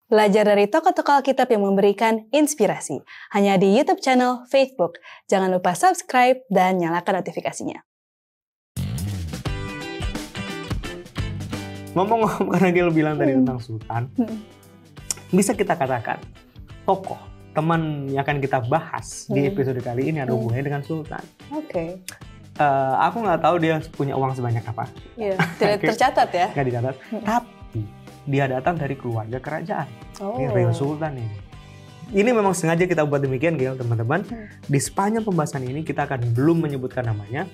Belajar dari tokoh-tokoh Alkitab yang memberikan inspirasi. Hanya di YouTube channel Facebook. Jangan lupa subscribe dan nyalakan notifikasinya. Ngomong-ngomong karena Gil bilang tadi tentang Sultan, bisa kita katakan tokoh, teman yang akan kita bahas di episode kali ini ada hubungannya dengan Sultan. Oke. Aku nggak tahu dia punya uang sebanyak apa. Iya, tidak tercatat ya? Nggak dicatat. Tapi dia datang dari keluarga kerajaan. Ini real Sultan ini. Ini memang sengaja kita buat demikian, Gil, teman-teman. Di sepanjang pembahasan ini kita akan belum menyebutkan namanya.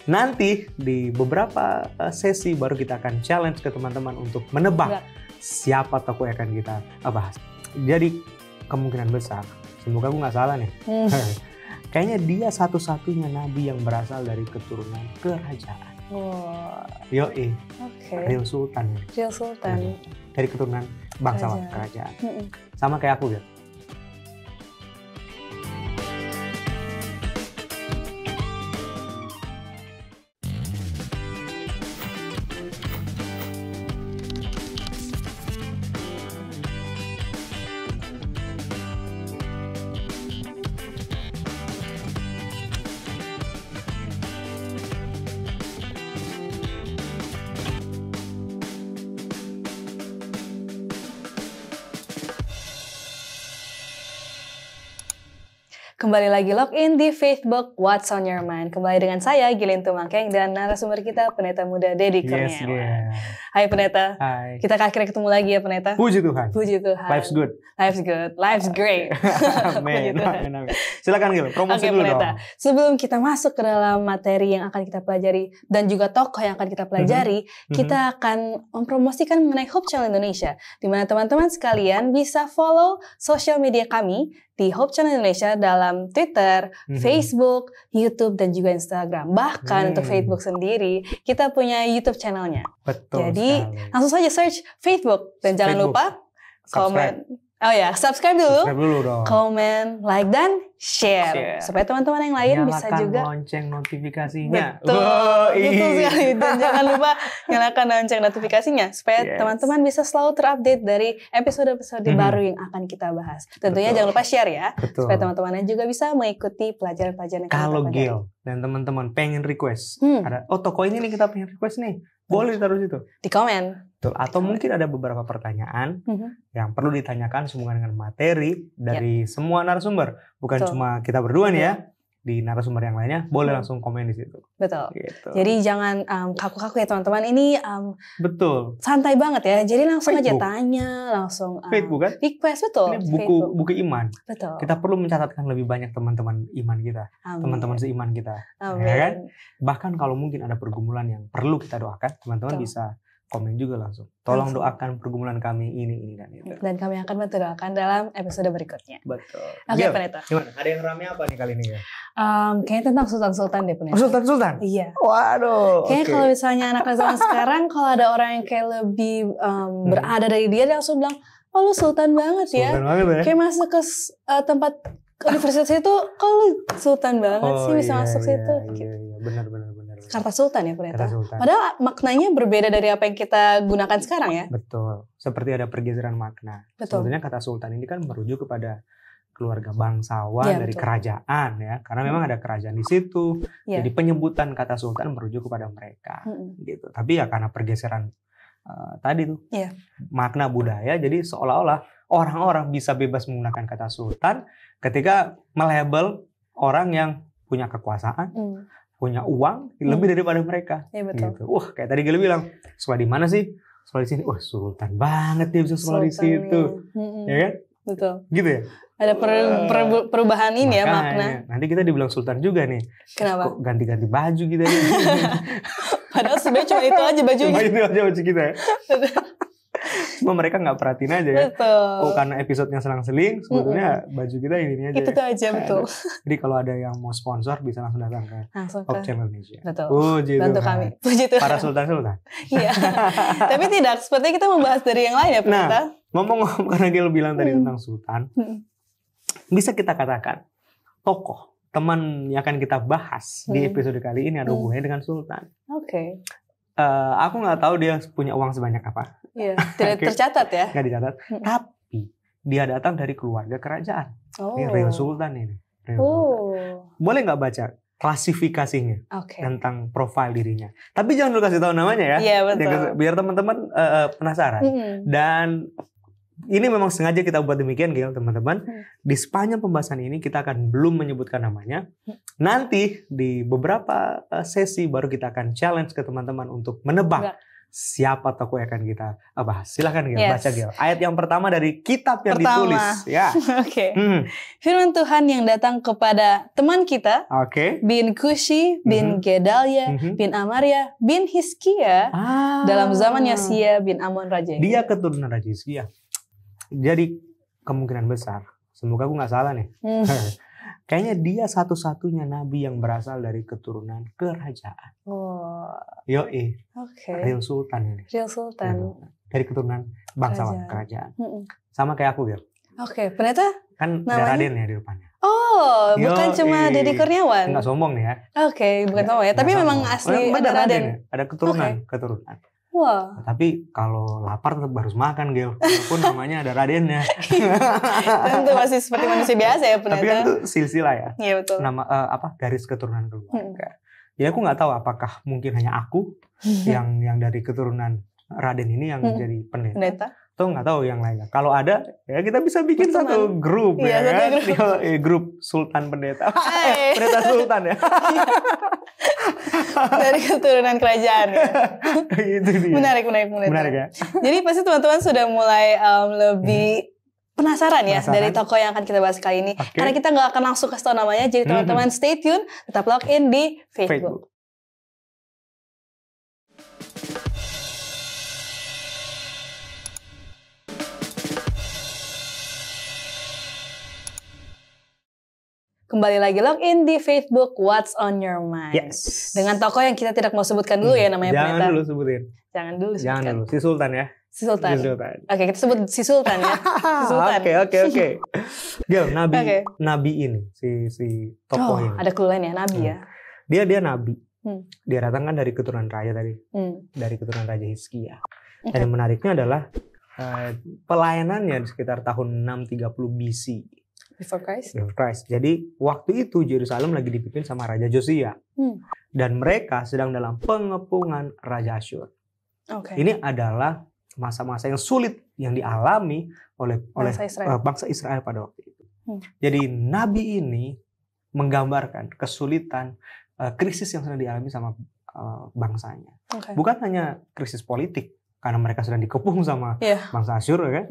Nanti di beberapa sesi baru kita akan challenge ke teman-teman untuk menebak siapa tokoh yang akan kita bahas. Jadi kemungkinan besar, semoga aku nggak salah nih. Kayaknya dia satu-satunya nabi yang berasal dari keturunan kerajaan. Yoi, real Sultan. Real Sultan. Dari keturunan bangsawan kerajaan. Sama kayak aku, Gil. Kembali lagi login di Facebook What's on Your Mind. Kembali dengan saya Gilin Tumangkeng dan narasumber kita Pendeta Muda Dedi Kurniawan. Hai Pendeta. Hai. Kita akhirnya ketemu lagi ya Pendeta. Puji Tuhan. Puji Tuhan. Life's good. Life's good. Life's great. Amin. Silakan Gil, promosi dulu Pendeta. dong. Sebelum kita masuk ke dalam materi yang akan kita pelajari dan juga tokoh yang akan kita pelajari, kita akan mempromosikan mengenai Hope Channel Indonesia, di mana teman-teman sekalian bisa follow sosial media kami di Hope Channel Indonesia dalam Twitter, Facebook, YouTube, dan juga Instagram. Bahkan untuk Facebook sendiri, kita punya YouTube channelnya. Betul. Jadi langsung saja search Facebook dan jangan lupa komen. Oh ya, subscribe dulu. Subscribe dulu dong. Komen, like, dan share. Supaya teman-teman yang lain bisa juga. Nyalakan lonceng notifikasinya. Betul, betul sekali. Dan jangan lupa nyalakan lonceng notifikasinya. Supaya teman-teman bisa selalu terupdate dari episode-episode baru yang akan kita bahas. Tentunya jangan lupa share ya. Betul. Supaya teman-teman juga bisa mengikuti pelajaran-pelajaran yang Kalau kita pelajari. Gil dan teman-teman pengen request, ada tokoh ini nih kita pengen request nih. Boleh ditaruh situ. Di komen. Betul. Atau mungkin ada beberapa pertanyaan yang perlu ditanyakan sehubungan dengan materi dari semua narasumber. Bukan cuma kita berdua nih ya. Di narasumber yang lainnya boleh langsung komen di situ. Betul. Gitu. Jadi jangan kaku-kaku ya teman-teman. Ini betul. Santai banget ya. Jadi langsung Facebook. aja tanya, langsung Facebook kan? request, betul. Ini buku iman. Betul. Kita perlu mencatatkan lebih banyak teman-teman iman kita. Amin. Teman-teman seiman kita. Amin. Ya kan? Bahkan kalau mungkin ada pergumulan yang perlu kita doakan, teman-teman bisa komen juga langsung. Tolong doakan pergumulan kami ini dan itu. Dan kami akan bantu doakan dalam episode berikutnya. Betul. Oke, Pendeta. Gimana? Ada yang rame apa nih kali ini ya? Kayaknya tentang Sultan-Sultan deh, Pendeta. Sultan-Sultan? Iya. Waduh. Kayaknya kalau misalnya anak zaman sekarang, kalau ada orang yang kayak lebih berada dari dia langsung bilang, oh lu Sultan banget ya. Sultan banget ya. Kayak masuk ke tempat universitas itu, kok lu Sultan banget sih bisa masuk situ. Iya, benar. Kata Sultan ya, Pendeta. Sultan. Padahal maknanya berbeda dari apa yang kita gunakan sekarang ya. Betul. Seperti ada pergeseran makna. Betul. Sebetulnya kata Sultan ini kan merujuk kepada keluarga bangsawan dari kerajaan ya. Karena memang ada kerajaan di situ. Jadi penyebutan kata Sultan merujuk kepada mereka. Gitu. Tapi ya karena pergeseran tadi tuh makna budaya, jadi seolah-olah orang-orang bisa bebas menggunakan kata Sultan ketika melabel orang yang punya kekuasaan, punya uang lebih daripada mereka. Iya, betul. Gitu. Wah, kayak tadi Gil bilang, sekolah di mana sih? Sekolah di sini. Wah, Sultan banget dia bisa sekolah di situ. Ya kan? Betul. Gitu ya? Ada perubahan ini ya makna. Nanti kita dibilang Sultan juga nih. Kenapa? Kok ganti-ganti baju gitu ya. Padahal sebenarnya cuma itu aja bajunya. Cuma itu aja baju kita ya. Cuma mereka nggak perhatiin aja ya. Betul. Oh, karena episodenya selang-seling, sebetulnya baju kita ini aja. Itu tuh aja, betul. Jadi kalau ada yang mau sponsor bisa langsung datang ke Hope Channel Indonesia. Betul. Puji bantu Tuhan. kami. Puji Tuhan. Para sultan-sultan. Iya. Tapi tidak, sepertinya kita membahas dari yang lain ya, Pendeta. Nah, ngomong-ngomong karena Gil bilang tadi tentang sultan, bisa kita katakan tokoh, teman yang akan kita bahas di episode kali ini ada hubungannya dengan sultan. Oke. Aku nggak tahu dia punya uang sebanyak apa. Iya, tidak tercatat ya. Nggak dicatat. Tapi dia datang dari keluarga kerajaan. Oh. Ini real sultan ini. Real sultan. Oh. Boleh nggak baca klasifikasinya Oke. tentang profil dirinya? Tapi jangan dulu kasih tahu namanya ya. Iya, betul. Biar teman-teman penasaran. Dan ini memang sengaja kita buat demikian, Gil, teman-teman. Di sepanjang pembahasan ini kita akan belum menyebutkan namanya. Nanti di beberapa sesi baru kita akan challenge ke teman-teman untuk menebak siapa tokoh yang akan kita bahas. Silahkan, Gil, baca, Gil. Ayat yang pertama dari kitab yang ditulis. Ya. Oke. Firman Tuhan yang datang kepada teman kita, bin Kushi, bin Gedalia, bin Amaria, bin Hizkia, dalam zaman Yosia bin Amon Raja. Dia keturunan Raja Hizkia. Jadi kemungkinan besar, semoga aku nggak salah nih. Kayaknya dia satu-satunya nabi yang berasal dari keturunan kerajaan. Oh. Yoi. Oke. Real sultan ini. Real sultan. Dari keturunan bangsawan kerajaan. Sama kayak aku, Gil. Oke, ternyata kan ada Raden ya di depannya. Oh, bukan cuma Deddy Kurniawan. Enggak sombong nih ya. Oke, bukan sombong ya. Tapi memang asli ada Raden. Ya. Ada keturunan. Wah. Nah, tapi kalau lapar tetap harus makan, Gil. Walaupun namanya ada Radennya. Tentu masih seperti manusia biasa ya, Tapi kan itu silsilah ya. Iya, betul. Nama garis keturunan keluarga. Ya aku nggak tahu apakah mungkin hanya aku yang dari keturunan Raden ini yang jadi pendeta. Atau nggak tahu yang lainnya. Kalau ada, ya kita bisa bikin satu grup ya kan. Grup Sultan Pendeta. Pendeta Sultan ya. Dari keturunan kerajaan ya. Itu dia. Menarik ya. Jadi pasti teman-teman sudah mulai lebih penasaran ya dari tokoh yang akan kita bahas kali ini. Karena kita nggak akan langsung kasih tahu namanya. Jadi teman-teman stay tune, tetap login di Facebook. Kembali lagi login di Facebook What's on Your Mind. Yes. Dengan tokoh yang kita tidak mau sebutkan dulu ya namanya Jangan pendeta. dulu sebutin. Jangan dulu. Si Sultan ya. Si Sultan. Oke, kita sebut si Sultan ya. Si Sultan. Oke. Gil, nabi ini si tokoh ini. Ada clue lain ya, nabi ya. Dia nabi. Dia datang kan dari keturunan raja tadi. Dari keturunan Raja Hizkia. Dan yang menariknya adalah pelayanannya di sekitar tahun 630 BC. Before Christ. Jadi waktu itu Yerusalem lagi dipimpin sama Raja Josia. Dan mereka sedang dalam pengepungan Raja Asyur. Ini adalah masa-masa yang sulit yang dialami oleh bangsa Israel pada waktu itu. Jadi nabi ini menggambarkan kesulitan, krisis yang sedang dialami sama bangsanya. Bukan hanya krisis politik, karena mereka sedang dikepung sama bangsa Asyur, kan?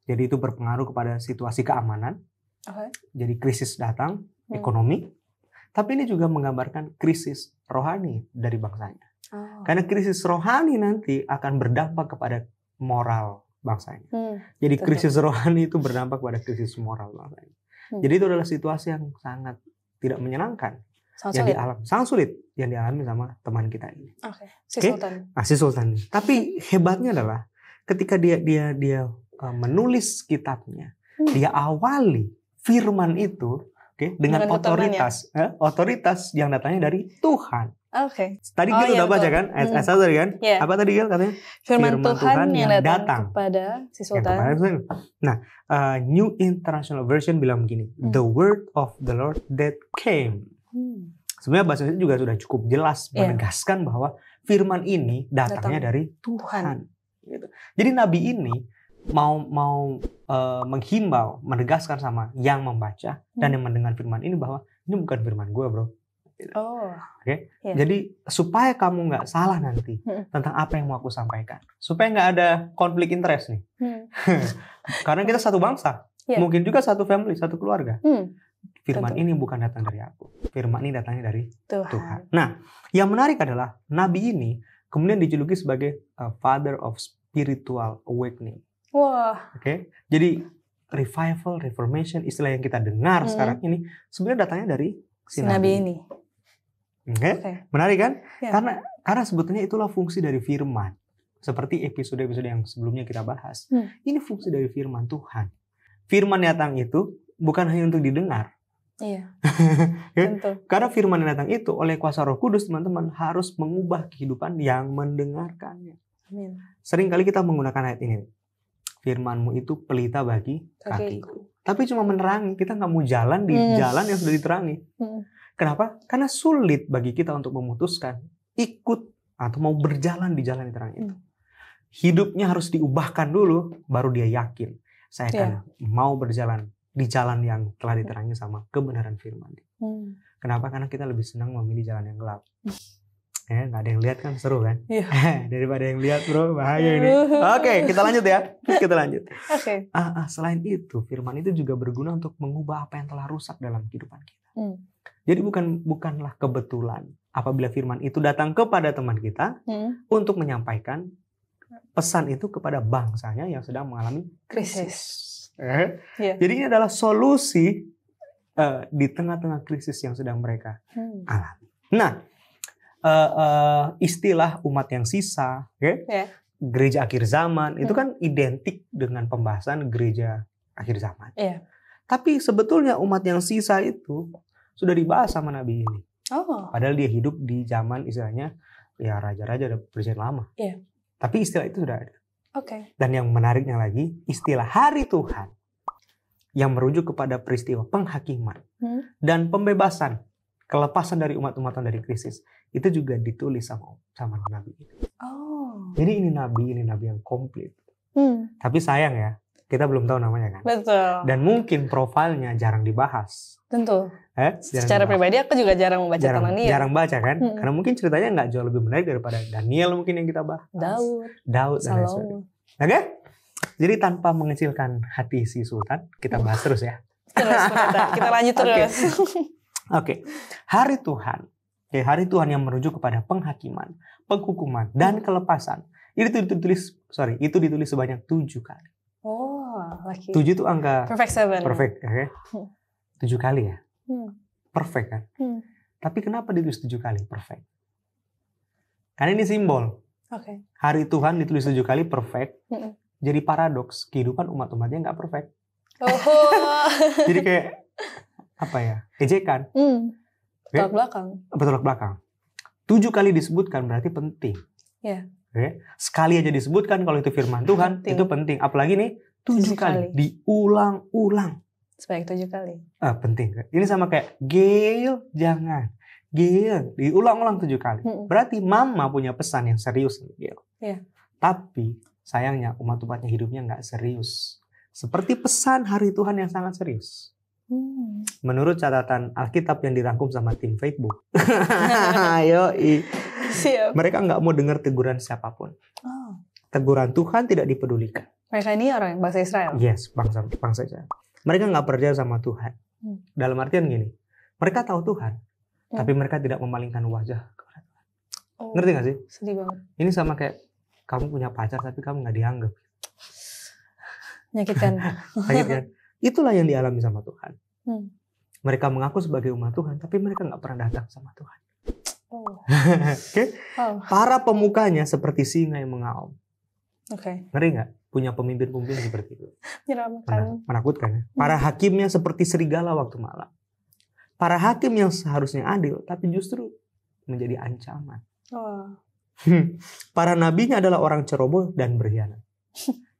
Jadi itu berpengaruh kepada situasi keamanan. Jadi krisis datang, ekonomi. Tapi ini juga menggambarkan krisis rohani dari bangsanya. Karena krisis rohani nanti akan berdampak kepada moral bangsanya. Jadi krisis rohani itu berdampak pada krisis moral bangsanya. Jadi itu adalah situasi yang sangat tidak menyenangkan. Sangat sulit yang dialami sama teman kita ini. Si Sultan. Tapi hebatnya adalah ketika dia menulis kitabnya, dia awali firman itu dengan otoritas yang datangnya dari Tuhan. Tadi kita udah baca kan ayat 1 tadi kan? Apa tadi Gil katanya? Firman Tuhan yang datang kepada si Sultan. Nah, New International Version bilang begini, the word of the Lord that came. Sebenarnya bahasa itu juga sudah cukup jelas menegaskan bahwa firman ini datangnya dari Tuhan. Gitu. Jadi nabi ini mau menghimbau, menegaskan sama yang membaca dan yang mendengar firman ini bahwa ini bukan firman gue, bro. Jadi supaya kamu nggak salah nanti tentang apa yang mau aku sampaikan, supaya nggak ada konflik interest nih, karena kita satu bangsa, mungkin juga satu family, satu keluarga. Firman ini bukan datang dari aku, firman ini datangnya dari Tuhan. Nah, yang menarik adalah nabi ini kemudian dijuluki sebagai father of spiritual awakening. Jadi revival, reformation, istilah yang kita dengar sekarang ini sebenarnya datangnya dari si nabi ini. Menarik kan? Karena sebetulnya itulah fungsi dari firman. Seperti episode-episode yang sebelumnya kita bahas. Ini fungsi dari firman Tuhan. Firman datang itu bukan hanya untuk didengar. Karena firman yang datang itu oleh kuasa Roh Kudus, teman-teman, harus mengubah kehidupan yang mendengarkannya. Sering kali kita menggunakan ayat ini. firman-Mu itu pelita bagi kakiku. Tapi cuma menerangi, kita nggak mau jalan di jalan yang sudah diterangi. Kenapa? Karena sulit bagi kita untuk memutuskan ikut atau mau berjalan di jalan yang diterangi itu. Hidupnya harus diubahkan dulu, baru dia yakin saya akan mau berjalan di jalan yang telah diterangi sama kebenaran firman. Kenapa? Karena kita lebih senang memilih jalan yang gelap. Nggak ada yang lihat kan, seru kan? Daripada yang lihat bro, bahaya ini. Oke, kita lanjut ya. Kita lanjut. Selain itu, firman itu juga berguna untuk mengubah apa yang telah rusak dalam kehidupan kita. Jadi bukanlah kebetulan apabila firman itu datang kepada teman kita untuk menyampaikan pesan itu kepada bangsanya yang sedang mengalami krisis. Jadi ini adalah solusi di tengah-tengah krisis yang sedang mereka alami. Nah, istilah umat yang sisa, gereja akhir zaman, itu kan identik dengan pembahasan gereja akhir zaman. Tapi sebetulnya umat yang sisa itu sudah dibahas sama Nabi ini. Padahal dia hidup di zaman istilahnya ya raja-raja perjanjian lama. Tapi istilah itu sudah ada. Dan yang menariknya lagi, istilah hari Tuhan yang merujuk kepada peristiwa penghakiman dan pembebasan, kelepasan dari umat-umatan dari krisis, itu juga ditulis sama Nabi ini. Jadi ini Nabi yang komplit. Tapi sayang ya, kita belum tahu namanya kan. Betul. Dan mungkin profilnya jarang dibahas. Tentu. Secara pribadi aku juga jarang membaca tentang dia. Jarang baca kan? Karena mungkin ceritanya nggak jauh lebih menarik daripada Daniel mungkin yang kita bahas. Daud dan lain sebagainya. Oke? Jadi tanpa mengecilkan hati si Sultan, kita bahas terus ya. Terus, kita lanjut terus. Oke. Hari Tuhan. Hari Tuhan yang merujuk kepada penghakiman, penghukuman, dan kelepasan. Itu ditulis sebanyak 7 kali. 7 itu angka perfect. Okay? 7 kali ya. Perfect kan? Tapi kenapa ditulis 7 kali perfect? Karena ini simbol. Hari Tuhan ditulis 7 kali perfect. Jadi paradoks, kehidupan umat-umatnya nggak perfect. Jadi kayak apa ya? Ejekan. Bertolak belakang. 7 kali disebutkan berarti penting. Sekali aja disebutkan kalau itu firman Tuhan, itu penting. Apalagi nih 7 kali diulang-ulang. Sebanyak 7 kali. Penting. Ini sama kayak Gail, jangan. Gail, diulang-ulang 7 kali. Berarti mama punya pesan yang serius nih Gail. Tapi sayangnya umat-umatnya hidupnya nggak serius. Seperti pesan hari Tuhan yang sangat serius. Menurut catatan Alkitab yang dirangkum sama tim Facebook. Mereka nggak mau dengar teguran siapapun. Teguran Tuhan tidak dipedulikan. Mereka ini orang bangsa Israel? Yes, bangsa Israel. Mereka nggak percaya sama Tuhan. Dalam artian gini, mereka tahu Tuhan, tapi mereka tidak memalingkan wajah kepada Tuhan. Ngerti nggak sih? Sedih banget. Ini sama kayak kamu punya pacar tapi kamu nggak dianggap. Menyakitkan. Itulah yang dialami sama Tuhan. Mereka mengaku sebagai umat Tuhan, tapi mereka nggak pernah datang sama Tuhan. Para pemukanya seperti singa yang mengaum. Ngeri nggak? Punya pemimpin-pemimpin seperti itu. Menakutkan ya. Para hakimnya seperti serigala waktu malam. Para hakim yang seharusnya adil, tapi justru menjadi ancaman. Para nabinya adalah orang ceroboh dan berkhianat.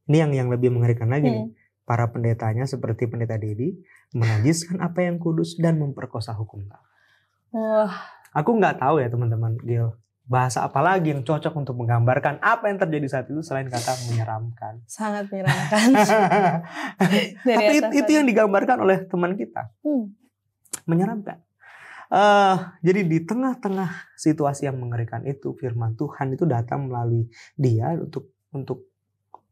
Ini yang lebih mengerikan lagi nih. Para pendetanya seperti pendeta Dedi menajiskan apa yang kudus dan memperkosa hukum Allah. Aku nggak tahu ya teman-teman Gil, bahasa apa lagi yang cocok untuk menggambarkan apa yang terjadi saat itu selain kata menyeramkan. Sangat menyeramkan. Tapi itu yang digambarkan oleh teman kita. Menyeramkan. Jadi di tengah-tengah situasi yang mengerikan itu, firman Tuhan itu datang melalui dia untuk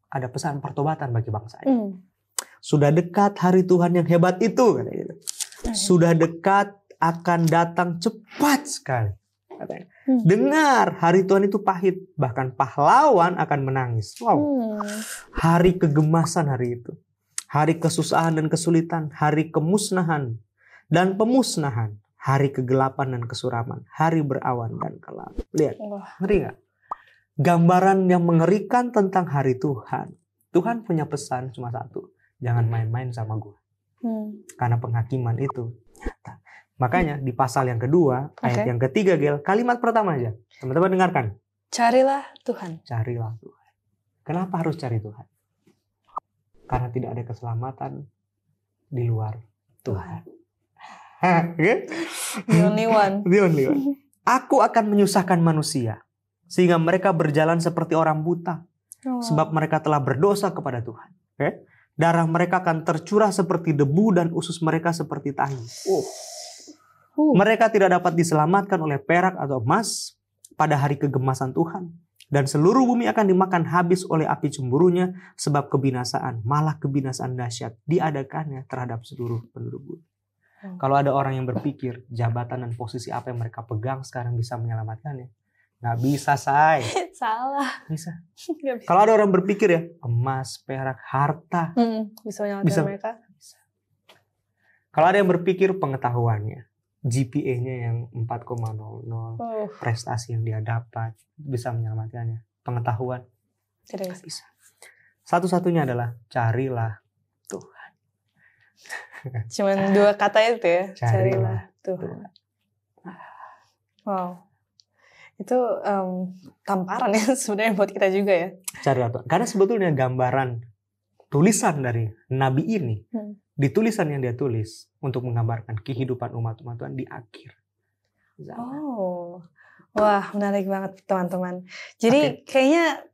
ada pesan pertobatan bagi bangsa ini. Sudah dekat hari Tuhan yang hebat itu, katanya gitu. Sudah dekat, akan datang cepat sekali, katanya. Dengar, hari Tuhan itu pahit, bahkan pahlawan akan menangis. Hari kegemasan hari itu, hari kesusahan dan kesulitan, hari kemusnahan dan pemusnahan, hari kegelapan dan kesuraman, hari berawan dan kelam. Lihat, ngeri nggak? Gambaran yang mengerikan tentang hari Tuhan. Tuhan punya pesan cuma satu. Jangan main-main sama gue. Karena penghakiman itu nyata. Makanya di pasal yang kedua, ayat yang ketiga, Gel, kalimat pertama aja. Teman-teman dengarkan. Carilah Tuhan. Carilah Tuhan. Kenapa harus cari Tuhan? Karena tidak ada keselamatan di luar Tuhan. The only one. The only one. Aku akan menyusahkan manusia sehingga mereka berjalan seperti orang buta. Sebab mereka telah berdosa kepada Tuhan. Darah mereka akan tercurah seperti debu dan usus mereka seperti tahi. Mereka tidak dapat diselamatkan oleh perak atau emas pada hari kegemasan Tuhan. Dan seluruh bumi akan dimakan habis oleh api cemburunya sebab kebinasaan, malah kebinasaan dahsyat diadakannya terhadap seluruh penduduk bumi. Kalau ada orang yang berpikir jabatan dan posisi apa yang mereka pegang sekarang bisa menyelamatkannya, nggak bisa, say. Salah. Bisa. Kalau ada orang berpikir ya emas, perak, harta bisa menyelamatkan mereka. Bisa. Kalau ada yang berpikir pengetahuannya, GPA-nya yang 4,00, prestasi yang dia dapat bisa menyelamatkannya. Pengetahuan tidak bisa. Satu-satunya adalah carilah Tuhan. Cuman 2 kata itu ya. Carilah Tuhan. Wow. Itu tamparan ya sebenarnya buat kita juga ya. Carilah Tuhan. Karena sebetulnya gambaran tulisan dari Nabi ini, di tulisan yang dia tulis untuk menggambarkan kehidupan umat-umat Tuhan di akhir zaman. Wah, menarik banget teman-teman. Jadi kayaknya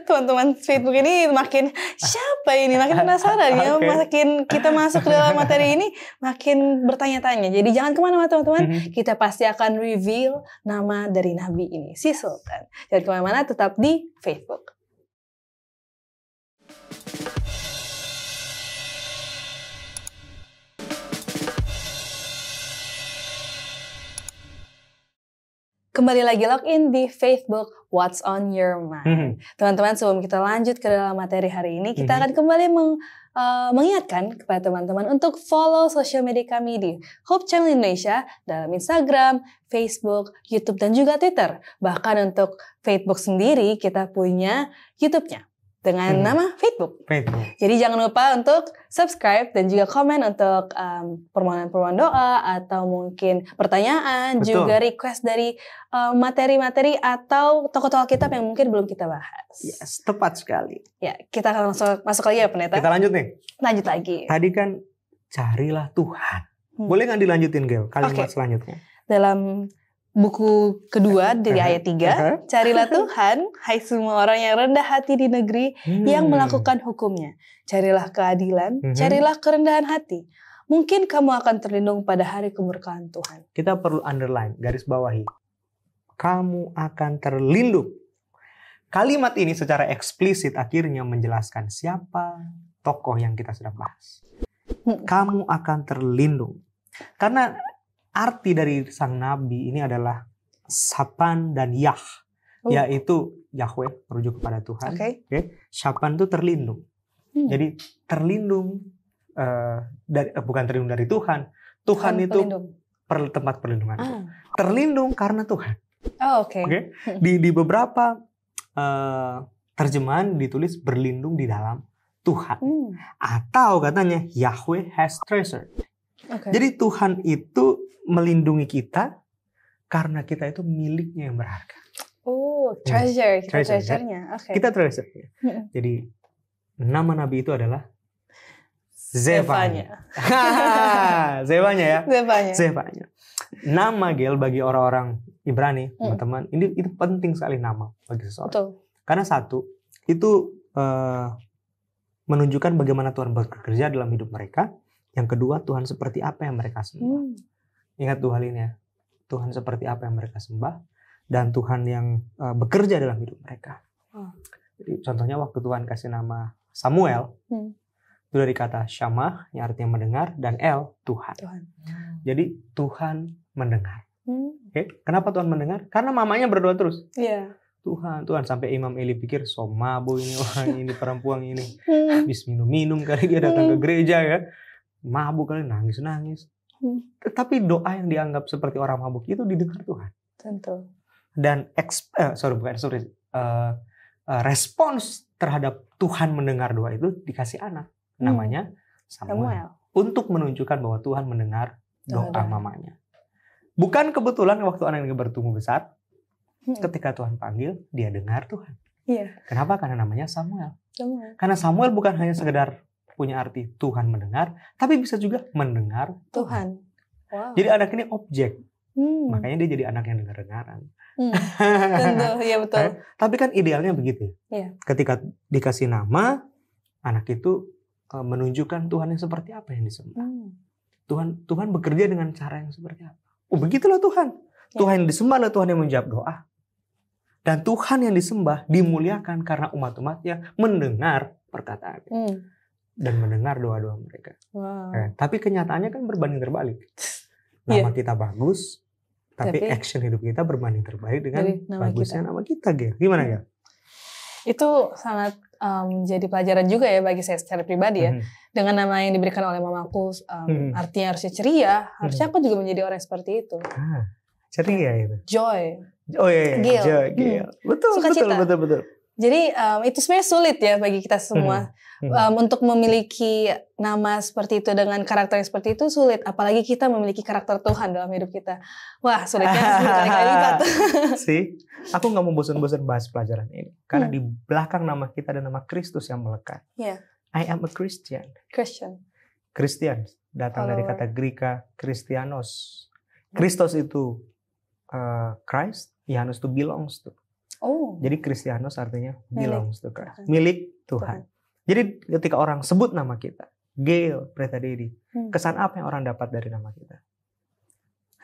teman-teman Facebook ini makin siapa ini, makin penasaran ya, makin kita masuk ke dalam materi ini makin bertanya-tanya. Jadi jangan kemana-mana teman-teman, kita pasti akan reveal nama dari Nabi ini, si Sultan. Jangan kemana-mana, tetap di Facebook. Kembali lagi login di Facebook What's on Your Mind. Teman-teman, sebelum kita lanjut ke dalam materi hari ini, kita akan kembali mengingatkan kepada teman-teman untuk follow sosial media kami di Hope Channel Indonesia dalam Instagram, Facebook, YouTube, dan juga Twitter. Bahkan untuk Facebook sendiri kita punya YouTube-nya dengan nama Facebook. Jadi jangan lupa untuk subscribe dan juga komen untuk permohonan-permohonan doa atau mungkin pertanyaan, juga request dari materi-materi atau tokoh-tokoh kitab yang mungkin belum kita bahas. Yes, tepat sekali. Ya, kita akan masuk lagi ya Pendeta. Kita lanjut nih. Lanjut lagi. Tadi kan carilah Tuhan. Boleh nggak dilanjutin, Gel, kalimat selanjutnya? Dalam buku kedua dari ayat 3, carilah Tuhan, hai semua orang yang rendah hati di negeri yang melakukan hukumnya. Carilah keadilan, carilah kerendahan hati. Mungkin kamu akan terlindung pada hari kemurkaan Tuhan. Kita perlu underline, garis bawahi. Kamu akan terlindung. Kalimat ini secara eksplisit akhirnya menjelaskan siapa tokoh yang kita sedang bahas. Kamu akan terlindung. Karena arti dari sang nabi ini adalah Shapan dan Yah, yaitu Yahweh merujuk kepada Tuhan. Shapan itu terlindung. Jadi terlindung bukan terlindung dari Tuhan. Tuhan itu tempat perlindungan. Terlindung karena Tuhan. Di beberapa terjemahan ditulis berlindung di dalam Tuhan. Atau katanya Yahweh has treasured. Jadi Tuhan itu melindungi kita karena kita itu miliknya yang berharga. Treasure, treasure-nya. Kita treasure. Jadi nama nabi itu adalah Zefanya. Zefanya ya. Zefanya. Nama, Gel, bagi orang-orang Ibrani, teman-teman, ini penting sekali nama bagi seseorang. Karena satu, itu menunjukkan bagaimana Tuhan bekerja dalam hidup mereka. Yang kedua, Tuhan seperti apa yang mereka sembah. Ingat dua hal ini ya. Tuhan seperti apa yang mereka sembah. Dan Tuhan yang bekerja dalam hidup mereka. Jadi contohnya waktu Tuhan kasih nama Samuel. Itu dari kata Syamah yang artinya mendengar. Dan El, Tuhan. Jadi Tuhan mendengar. Kenapa Tuhan mendengar? Karena mamanya berdoa terus. Tuhan. Sampai Imam Eli pikir, mabuk ini, ini perempuan ini. Habis minum-minum kali dia datang ke gereja ya. Mabuk kali, nangis-nangis. Tetapi doa yang dianggap seperti orang mabuk itu didengar Tuhan. Tentu. Dan respons terhadap Tuhan mendengar doa itu dikasih anak. Namanya Samuel. Untuk menunjukkan bahwa Tuhan mendengar doa mamanya. Bukan kebetulan waktu anak ini bertumbuh besar, ketika Tuhan panggil, dia dengar Tuhan. Kenapa? Karena namanya Samuel. Karena Samuel bukan hanya sekedar punya arti Tuhan mendengar, tapi bisa juga mendengar Tuhan. Wow. Jadi anak ini objek. Makanya dia jadi anak yang dengar-dengaran. Tentu, ya betul. Tapi kan idealnya begitu. Ya. Ketika dikasih nama, anak itu menunjukkan Tuhan yang seperti apa yang disembah. Tuhan bekerja dengan cara yang seperti apa. Oh, begitulah Tuhan. Ya. Tuhan yang disembah adalah Tuhan yang menjawab doa. Dan Tuhan yang disembah dimuliakan karena umat-umatnya mendengar perkataan dan mendengar doa-doa mereka. Wow. Tapi kenyataannya kan berbanding terbalik. Nama kita bagus, tapi action hidup kita berbanding terbalik dengan bagusnya nama kita. Gimana ya? Itu sangat jadi pelajaran juga ya bagi saya secara pribadi ya. Dengan nama yang diberikan oleh mamaku, artinya harusnya ceria, harusnya aku juga menjadi orang seperti itu. Ceria itu. Joy. Oh iya, Joy. Betul. Jadi itu sebenarnya sulit ya bagi kita semua. Untuk memiliki nama seperti itu dengan karakter yang seperti itu sulit. Apalagi kita memiliki karakter Tuhan dalam hidup kita. Wah, sulitnya berkali-kali lipat. Sih, aku gak mau bosan-bosan bahas pelajaran ini. Karena di belakang nama kita ada nama Kristus yang melekat. Yeah. I am a Christian. Christian datang dari kata Greka Christianos. Christos itu Christ, Ianus itu belongs to. Oh. Jadi Christianos artinya belongs to Christ. Milik Tuhan. Jadi ketika orang sebut nama kita, Gail Pretadedi, kesan apa yang orang dapat dari nama kita?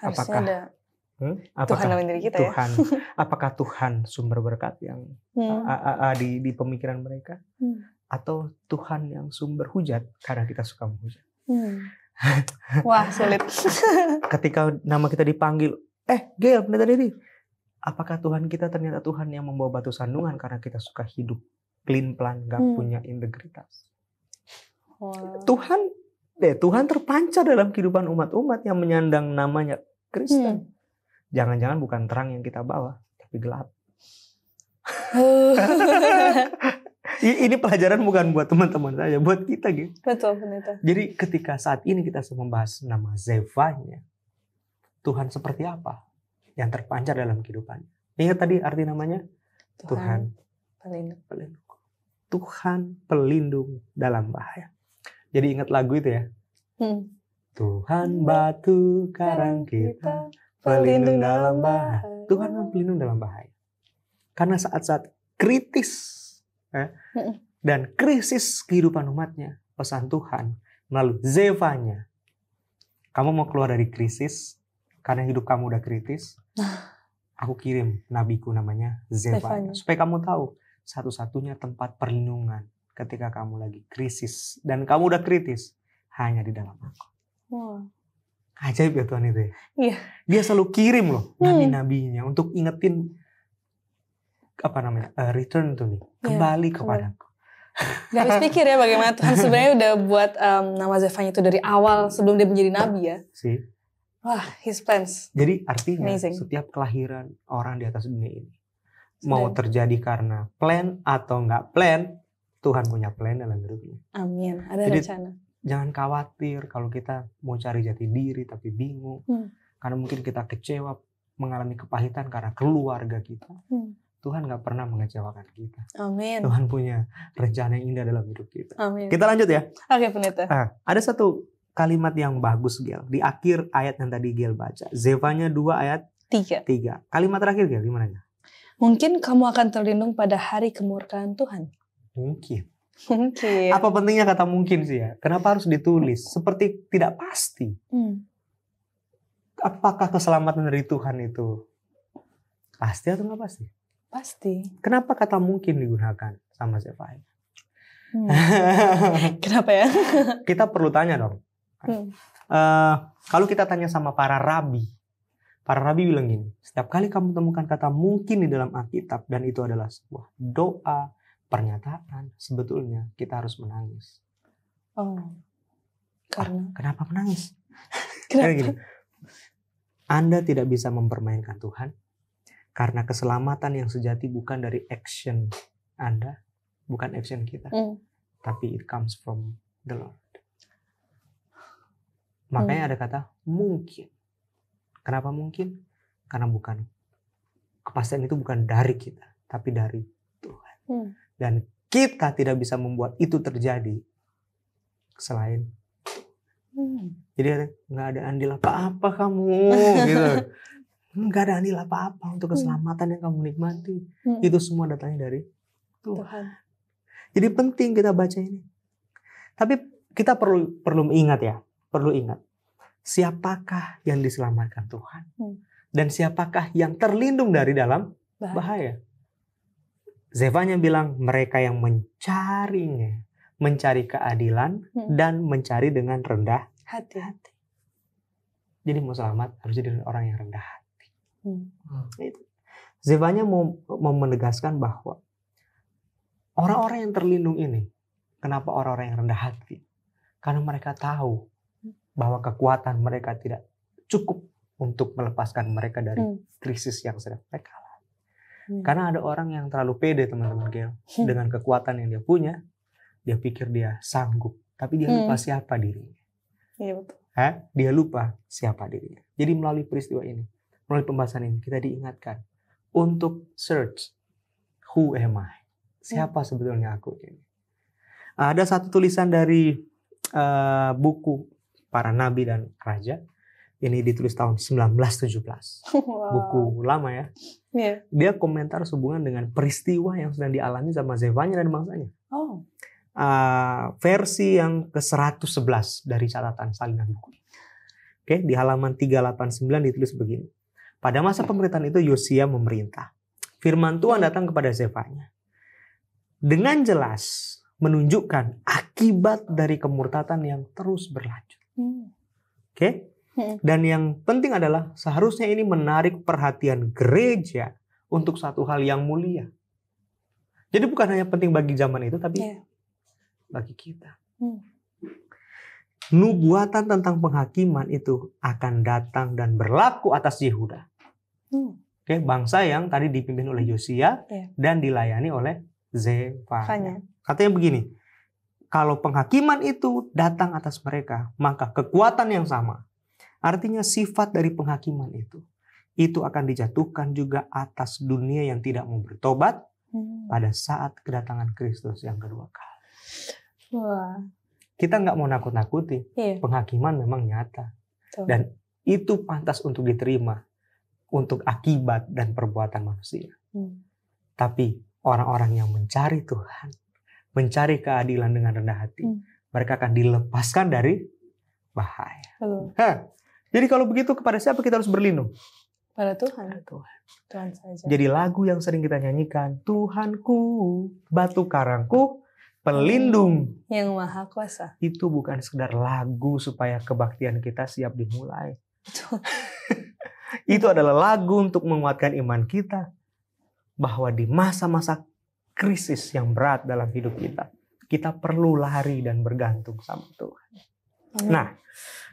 Harusnya ada Tuhan dalam diri kita Tuhan, ya. Apakah Tuhan sumber berkat yang di pemikiran mereka? Atau Tuhan yang sumber hujat karena kita suka menghujat? Wah, sulit. Ketika nama kita dipanggil, Gail Pretadedi, apakah Tuhan kita ternyata Tuhan yang membawa batu sandungan karena kita suka hidup pelin-pelan, gak punya integritas? Wow. Tuhan terpancar dalam kehidupan umat-umat yang menyandang namanya Kristen. Jangan-jangan bukan terang yang kita bawa, tapi gelap. Ini pelajaran bukan buat teman-teman saja, buat kita gitu. Betul, benar. Jadi ketika saat ini kita membahas nama Zevanya, Tuhan seperti apa yang terpancar dalam kehidupannya? Ingat tadi arti namanya? Tuhan pelindung. Tuhan pelindung dalam bahaya. Jadi ingat lagu itu ya. Tuhan batu karang kita, pelindung dalam bahaya. Tuhan pelindung dalam bahaya. Karena saat-saat kritis dan krisis kehidupan umatnya, pesan Tuhan melalui Zevanya. Kamu mau keluar dari krisis karena hidup kamu udah kritis. Aku kirim nabiku namanya Zevanya. Supaya kamu tahu satu-satunya tempat perlindungan ketika kamu lagi krisis dan kamu udah kritis hanya di dalam aku. Wow. Ajaib ya Tuhan itu ya. Iya. Dia selalu kirim loh nabi-nabinya untuk ingetin return to me, kembali kepadaku. Gak habis pikir ya bagaimana Tuhan sebenarnya udah buat nama Zevanya itu dari awal sebelum dia menjadi nabi ya. Wah, His plans. Jadi artinya setiap kelahiran orang di atas dunia ini mau terjadi karena plan atau nggak plan, Tuhan punya plan dalam hidupnya. Amin. Ada jadi, rencana. Jangan khawatir kalau kita mau cari jati diri tapi bingung. Karena mungkin kita kecewa, mengalami kepahitan karena keluarga kita. Tuhan nggak pernah mengecewakan kita. Amin. Tuhan punya rencana yang indah dalam hidup kita. Amin. Kita lanjut ya. Oke, pendeta. Ada satu kalimat yang bagus, Gel. Di akhir ayat yang tadi Gel baca. Zevanya 2 ayat 3. Kalimat terakhir, Gel, gimana? Mungkin kamu akan terlindung pada hari kemurkaan Tuhan. Mungkin. Apa pentingnya kata mungkin sih ya? Kenapa harus ditulis? Seperti tidak pasti. Apakah keselamatan dari Tuhan itu pasti atau nggak pasti? Pasti. Kenapa kata mungkin digunakan sama Zevanya? Kenapa ya? Kita perlu tanya dong. Kalau kita tanya sama para rabi bilang gini, setiap kali kamu temukan kata mungkin di dalam Alkitab dan itu adalah sebuah doa, pernyataan, sebetulnya kita harus menangis. Karena? Kenapa menangis? Kenapa? Gini, Anda tidak bisa mempermainkan Tuhan karena keselamatan yang sejati bukan dari action Anda, bukan action kita, tapi it comes from the Lord. Makanya ada kata mungkin. Kenapa mungkin? Karena kepastian itu bukan dari kita, tapi dari Tuhan. Dan kita tidak bisa membuat itu terjadi selain. Jadi nggak ada andil apa-apa kamu, gitu. Nggak ada andil apa-apa untuk keselamatan yang kamu nikmati. Itu semua datangnya dari Tuhan. Jadi penting kita baca ini. Tapi kita perlu ingat siapakah yang diselamatkan Tuhan dan siapakah yang terlindung dari dalam bahaya. Zefanya bilang mereka yang mencarinya, mencari keadilan dan mencari dengan rendah hati. Jadi mau selamat harus jadi orang yang rendah hati. Zefanya mau menegaskan bahwa orang-orang yang terlindung ini, kenapa orang-orang yang rendah hati? Karena mereka tahu bahwa kekuatan mereka tidak cukup untuk melepaskan mereka dari krisis yang sedang mereka alami. Karena ada orang yang terlalu pede, teman-teman Gail, dengan kekuatan yang dia punya, dia pikir dia sanggup, tapi dia lupa siapa dirinya. Iya betul. Dia lupa siapa dirinya. Jadi melalui peristiwa ini, melalui pembahasan ini, kita diingatkan untuk search, who am I? Siapa sebetulnya aku ini? Ada satu tulisan dari buku Para Nabi dan Raja. Ini ditulis tahun 1917. Wow. Buku lama ya. Yeah. Dia komentar sehubungan dengan peristiwa yang sedang dialami sama Zefanya dan bangsanya. Versi yang ke-111 dari catatan salinan buku. Oke, di halaman 389 ditulis begini. Pada masa pemerintahan itu Yosia memerintah. Firman Tuhan datang kepada Zefanya dengan jelas menunjukkan akibat dari kemurtatan yang terus berlanjut. Oke? Dan yang penting adalah seharusnya ini menarik perhatian gereja untuk satu hal yang mulia. Jadi bukan hanya penting bagi zaman itu, tapi bagi kita. Nubuatan tentang penghakiman itu akan datang dan berlaku atas Yehuda. Oke, bangsa yang tadi dipimpin oleh Yosia dan dilayani oleh Zefanya. Katanya begini, kalau penghakiman itu datang atas mereka, maka kekuatan yang sama, artinya sifat dari penghakiman itu akan dijatuhkan juga atas dunia yang tidak mau bertobat pada saat kedatangan Kristus yang kedua kali. Wah. Kita nggak mau nakut-nakuti, penghakiman memang nyata. Dan itu pantas untuk diterima untuk akibat dan perbuatan manusia. Tapi orang-orang yang mencari Tuhan, mencari keadilan dengan rendah hati, mereka akan dilepaskan dari bahaya. Jadi kalau begitu kepada siapa kita harus berlindung? Pada Tuhan. Tuhan saja. Jadi lagu yang sering kita nyanyikan, Tuhanku, batu karangku, pelindung yang maha kuasa. Itu bukan sekedar lagu supaya kebaktian kita siap dimulai. Itu adalah lagu untuk menguatkan iman kita bahwa di masa-masa krisis yang berat dalam hidup kita perlu lari dan bergantung sama Tuhan. Nah,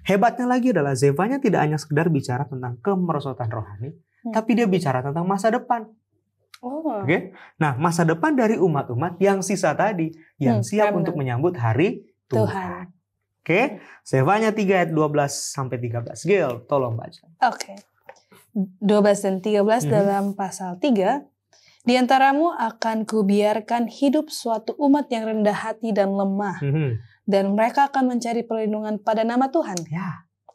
hebatnya lagi adalah Zefanya tidak hanya sekedar bicara tentang kemerosotan rohani, tapi dia bicara tentang masa depan. Oke? Nah, masa depan dari umat-umat yang sisa tadi, yang siap untuk menyambut hari Tuhan. Oke? Zefanya 3 ayat 12-13. Gail, tolong baca. Oke. 12 dan 13 dalam pasal 3. Di antaramu akan kubiarkan hidup suatu umat yang rendah hati dan lemah. Dan mereka akan mencari perlindungan pada nama Tuhan.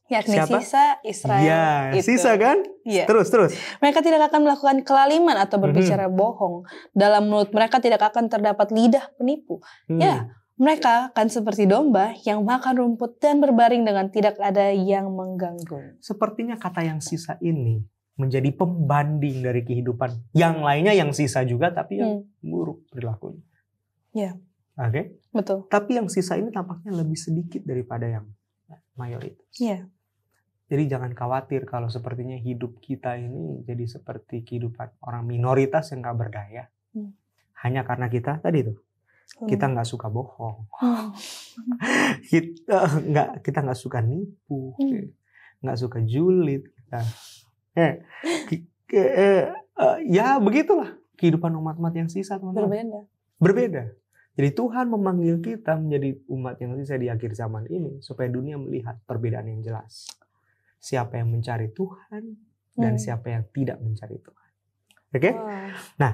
Yakni siapa? Sisa Israel. Ya, itu. Sisa kan? Ya. Terus. Mereka tidak akan melakukan kelaliman atau berbicara bohong. Dalam mulut mereka tidak akan terdapat lidah penipu. Ya, mereka akan seperti domba yang makan rumput dan berbaring dengan tidak ada yang mengganggu. Sepertinya kata yang sisa ini menjadi pembanding dari kehidupan yang lainnya yang sisa juga tapi yang buruk perilakunya. Ya. Oke? Betul. Tapi yang sisa ini tampaknya lebih sedikit daripada yang mayoritas. Iya. Jadi jangan khawatir kalau sepertinya hidup kita ini jadi seperti kehidupan orang minoritas yang gak berdaya. Hanya karena kita tadi tuh, kita nggak suka bohong, kita nggak suka nipu, nggak suka julid. Ya begitulah kehidupan umat-umat yang sisa, teman-teman. Berbeda. Jadi Tuhan memanggil kita menjadi umat yang sisa di akhir zaman ini supaya dunia melihat perbedaan yang jelas. Siapa yang mencari Tuhan dan siapa yang tidak mencari Tuhan. Oke? Nah,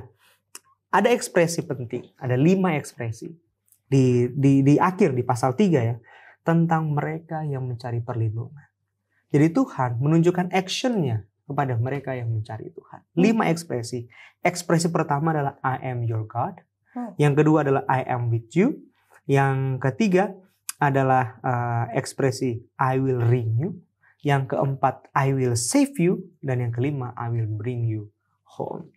ada ekspresi penting, ada 5 ekspresi di akhir di pasal 3 ya. tentang mereka yang mencari perlindungan. Jadi Tuhan menunjukkan action-nya kepada mereka yang mencari Tuhan. 5 ekspresi. Ekspresi pertama adalah I am your God. Yang kedua adalah I am with you. Yang ketiga adalah ekspresi I will renew. Yang keempat I will save you. Dan yang kelima I will bring you home.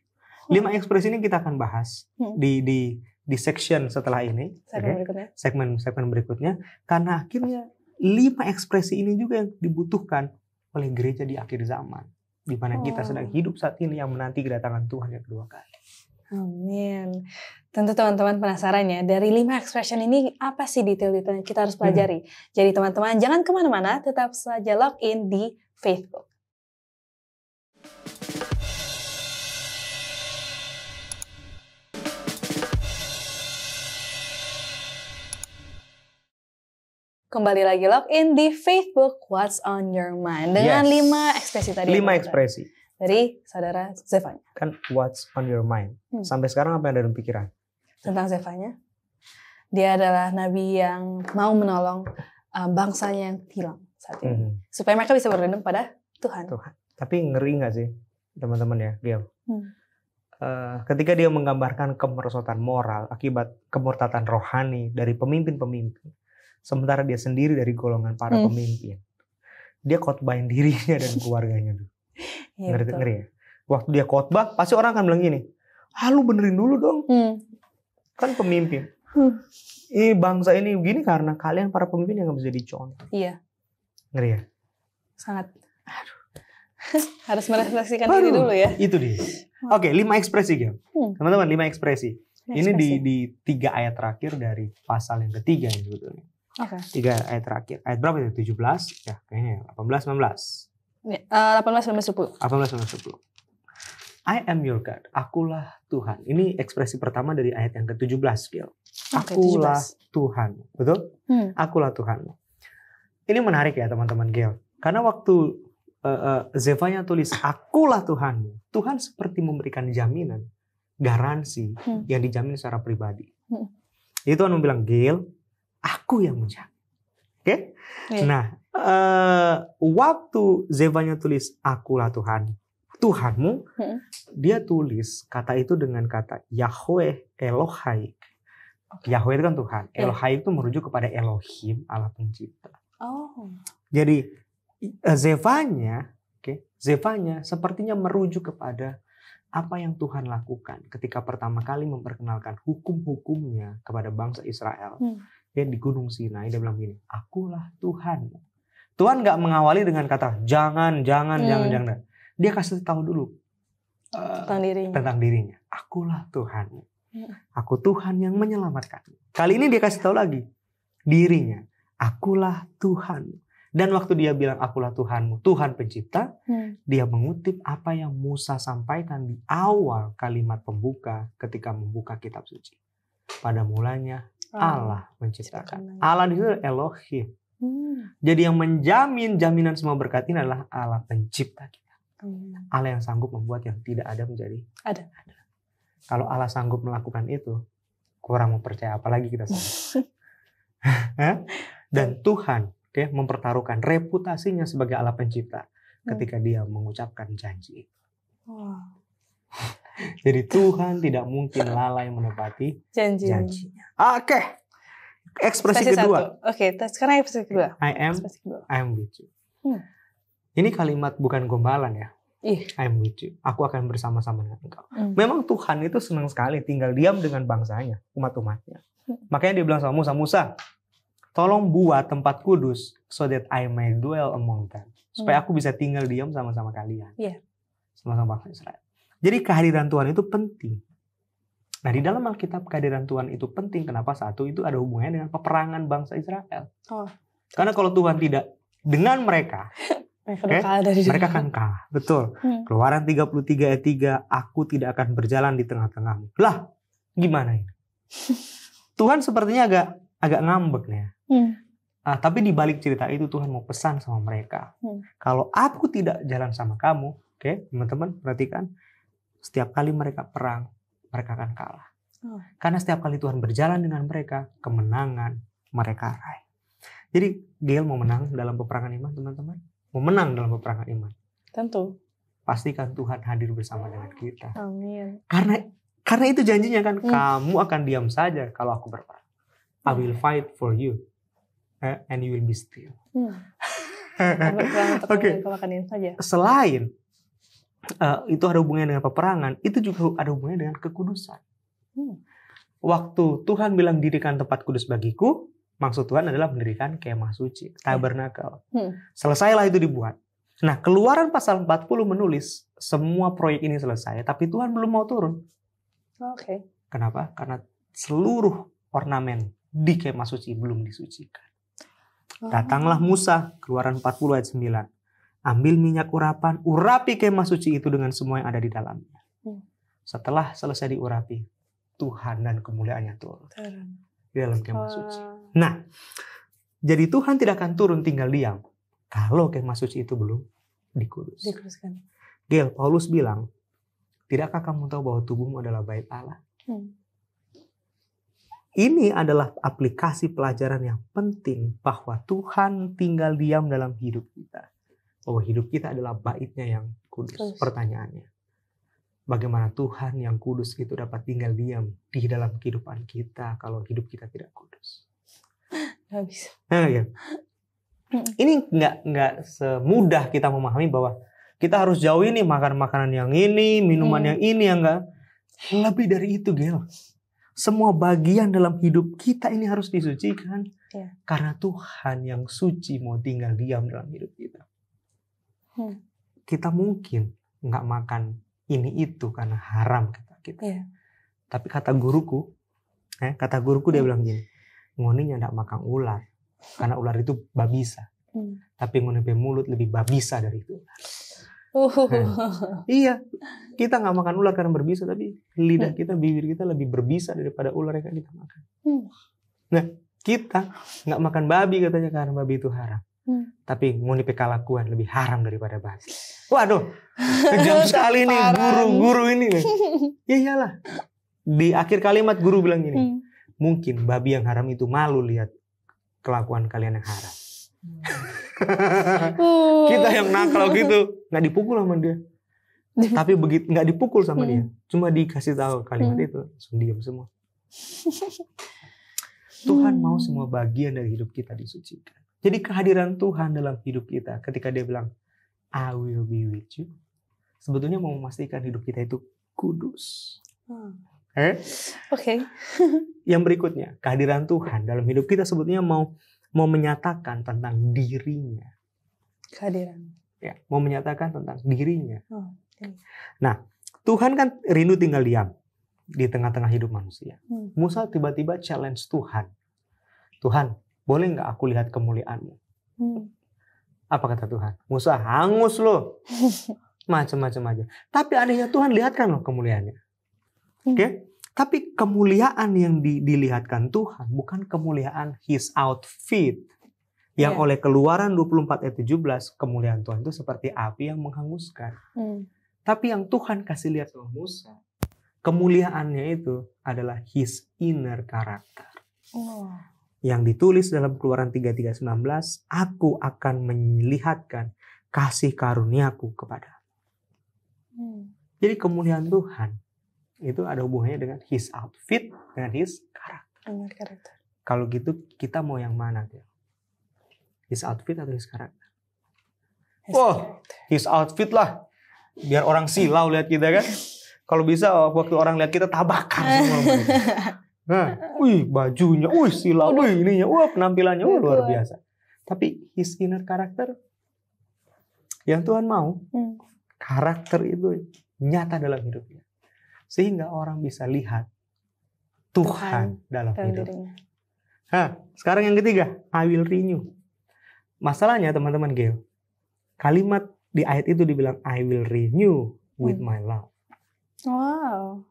5 ekspresi ini kita akan bahas di section setelah ini. Segmen berikutnya. Karena akhirnya 5 ekspresi ini juga yang dibutuhkan oleh gereja di akhir zaman. Di mana kita sedang hidup saat ini yang menanti kedatangan Tuhan yang kedua kali. Amin. Tentu teman-teman penasaran ya, dari 5 expression ini apa sih detail-detail yang kita harus pelajari. Jadi teman-teman jangan kemana-mana, tetap saja log in di Facebook. Kembali lagi log in di Facebook What's on Your Mind dengan 5 ekspresi tadi. 5 ekspresi dari saudara Zevanya. Kan What's on Your Mind. Sampai sekarang apa yang ada dalam pikiran? Tentang Zevanya. Dia adalah nabi yang mau menolong bangsanya yang hilang saat ini. Supaya mereka bisa berlindung pada Tuhan. Tapi ngeri gak sih teman-teman ya, dia? Ketika dia menggambarkan kemerosotan moral akibat kemurtatan rohani dari pemimpin-pemimpin. Sementara dia sendiri dari golongan para pemimpin. Dia khotbahin dirinya dan keluarganya. Ngeri ya? Waktu dia khotbah, pasti orang akan bilang gini, lu benerin dulu dong. Kan pemimpin. Ini bangsa ini begini karena kalian para pemimpin yang gak bisa dicontoh. Iya. Ngeri ya? Sangat. Harus merefleksikan diri dulu ya. Itu dia. Oke, 5 ekspresi. Teman-teman, 5 ekspresi. Ini di 3 ayat terakhir dari pasal yang ketiga ini sebetulnya. 3 ayat terakhir. Ayat berapa itu? 17? Ya, kayaknya 18, 19. 18, 19, 10. 18, 19, 10. I am your God. Akulah Tuhan. Ini ekspresi pertama dari ayat yang ke-17, Gil. Akulah Tuhan. Betul? Akulah Tuhan. Ini menarik ya teman-teman, Gil. Karena waktu Zevanya tulis akulah Tuhanmu, Tuhan seperti memberikan jaminan, garansi yang dijamin secara pribadi. Jadi Tuhan bilang, Gil, aku yang menjaga. Oke? Nah, waktu Zevanya tulis akulah Tuhan, Tuhanmu, dia tulis kata itu dengan kata Yahweh Elohai. Yahweh itu kan Tuhan. Elohai itu merujuk kepada Elohim, Allah pencipta. Jadi Zevanya sepertinya merujuk kepada apa yang Tuhan lakukan ketika pertama kali memperkenalkan hukum-hukumnya kepada bangsa Israel. Dia di Gunung Sinai, dia bilang gini, akulah Tuhan. Tuhan gak mengawali dengan kata jangan. Dia kasih tahu dulu tentang dirinya. Akulah Tuhan. Aku Tuhan yang menyelamatkan. Kali ini dia kasih tahu lagi dirinya. Akulah Tuhan. Dan waktu dia bilang akulah Tuhanmu, Tuhan pencipta, dia mengutip apa yang Musa sampaikan di awal kalimat pembuka ketika membuka kitab suci. Pada mulanya Allah menciptakan. Allah di situ Elohim. Jadi yang menjamin jaminan semua berkat ini adalah Allah pencipta kita. Allah yang sanggup membuat yang tidak ada menjadi ada. Kalau Allah sanggup melakukan itu, kurang mau percaya apalagi kita sanggup. Dan Tuhan mempertaruhkan reputasinya sebagai Allah pencipta ketika dia mengucapkan janji. Jadi Tuhan tidak mungkin lalai menepati janjinya. Oke. Ekspresi kedua. Sekarang ekspresi kedua. I am with you. Ini kalimat bukan gombalan ya. I am with you. Aku akan bersama-sama dengan engkau. Memang Tuhan itu senang sekali tinggal diam dengan bangsanya, umat-umatnya. Makanya dia bilang sama Musa, Musa, tolong buat tempat kudus so that I may dwell among them. Supaya aku bisa tinggal diam sama-sama kalian. Sama-sama bangsa Israel. Jadi kehadiran Tuhan itu penting. Nah di dalam Alkitab kehadiran Tuhan itu penting. Kenapa? Satu, itu ada hubungannya dengan peperangan bangsa Israel. Karena kalau Tuhan tidak dengan mereka, mereka akan kalah. Betul. Keluaran 33 ayat 3, aku tidak akan berjalan di tengah-tengahmu. Lah, gimana ini? Tuhan sepertinya agak ngambek nih. Tapi di balik cerita itu Tuhan mau pesan sama mereka. Kalau aku tidak jalan sama kamu, teman-teman perhatikan, setiap kali mereka perang, mereka akan kalah. Karena setiap kali Tuhan berjalan dengan mereka, kemenangan mereka raih. Jadi Gail mau menang dalam peperangan iman, teman-teman? Mau menang dalam peperangan iman? Tentu. Pastikan Tuhan hadir bersama dengan kita. Amin. Karena itu janjinya kan, kamu akan diam saja kalau aku berperang. I will fight for you, and you will be still. Oke. Selain itu ada hubungannya dengan peperangan, itu juga ada hubungannya dengan kekudusan. Waktu Tuhan bilang dirikan tempat kudus bagiku, maksud Tuhan adalah mendirikan kemah suci, tabernakel. Selesailah itu dibuat. Nah, Keluaran pasal 40 menulis semua proyek ini selesai, tapi Tuhan belum mau turun. Oke. Kenapa? Karena seluruh ornamen di kemah suci belum disucikan. Datanglah Musa, Keluaran 40 ayat 9. Ambil minyak urapan, urapi kemah suci itu dengan semua yang ada di dalamnya. Setelah selesai diurapi, Tuhan dan kemuliaannya turun di dalam kemah suci. Nah, jadi Tuhan tidak akan turun tinggal diam kalau kemah suci itu belum dikuduskan. Gail, Paulus bilang, tidakkah kamu tahu bahwa tubuhmu adalah bait Allah? Ini adalah aplikasi pelajaran yang penting bahwa Tuhan tinggal diam dalam hidup kita. Bahwa hidup kita adalah baitnya yang kudus. Pertanyaannya, bagaimana Tuhan yang kudus itu dapat tinggal diam di dalam kehidupan kita kalau hidup kita tidak kudus? Nggak bisa. Ini nggak semudah kita memahami bahwa kita harus jauhi nih makan makanan yang ini, minuman yang ini, yang enggak. Lebih dari itu, Gel. Semua bagian dalam hidup kita ini harus disucikan. Karena Tuhan yang suci mau tinggal diam dalam hidup kita. Kita mungkin nggak makan ini itu karena haram kata kita. Tapi kata guruku dia bilang gini, ngoninya nggak makan ular. Karena ular itu babisa. Tapi ngoni pe mulut lebih babisa dari itu. Iya, kita nggak makan ular karena berbisa, tapi lidah kita, bibir kita lebih berbisa daripada ular yang kita makan. Nah, kita nggak makan babi katanya karena babi itu haram. Tapi ngoni pe kalakuan lebih haram daripada babi. Waduh, kejam sekali nih guru-guru ini. Ya iyalah. Di akhir kalimat guru bilang gini, mungkin babi yang haram itu malu lihat kelakuan kalian yang haram. Kita yang nakal gitu nggak dipukul sama dia, tapi begitu nggak dipukul sama dia, cuma dikasih tahu kalimat itu langsung diam semua. Tuhan mau semua bagian dari hidup kita disucikan. Jadi kehadiran Tuhan dalam hidup kita ketika dia bilang I will be with you, sebetulnya mau memastikan hidup kita itu kudus. Yang berikutnya, kehadiran Tuhan dalam hidup kita sebetulnya mau menyatakan tentang dirinya. Kehadiran. Ya, mau menyatakan tentang dirinya. Nah, Tuhan kan rindu tinggal diam di tengah-tengah hidup manusia. Musa tiba-tiba challenge Tuhan. Tuhan, boleh nggak aku lihat kemuliaan-Mu? Apa kata Tuhan? Musa, hangus loh. Macam-macam aja. Tapi anehnya Tuhan lihatkan loh kemuliaannya. Oke? Tapi kemuliaan yang dilihatkan Tuhan bukan kemuliaan His outfit. Yang oleh Keluaran 24 ayat 17, kemuliaan Tuhan itu seperti api yang menghanguskan. Tapi yang Tuhan kasih lihat sama Musa, kemuliaannya itu adalah His inner character. Yang ditulis dalam Keluaran 33:19, aku akan melihatkan kasih karuniaku kepadamu. Jadi kemuliaan Tuhan itu ada hubungannya dengan His outfit, dengan His karakter. Kalau gitu kita mau yang mana? His outfit atau His karakter? His outfit lah. Biar orang silau lihat kita kan. Kalau bisa waktu orang lihat kita tabakan semua. Nah, bajunya, silau, ininya, penampilannya, luar biasa. Tapi His inner karakter yang Tuhan mau, karakter itu nyata dalam hidupnya. Sehingga orang bisa lihat Tuhan dalam hidupnya. Sekarang yang ketiga, I will renew. Masalahnya teman-teman Gail, kalimat di ayat itu dibilang I will renew with my love. Wow.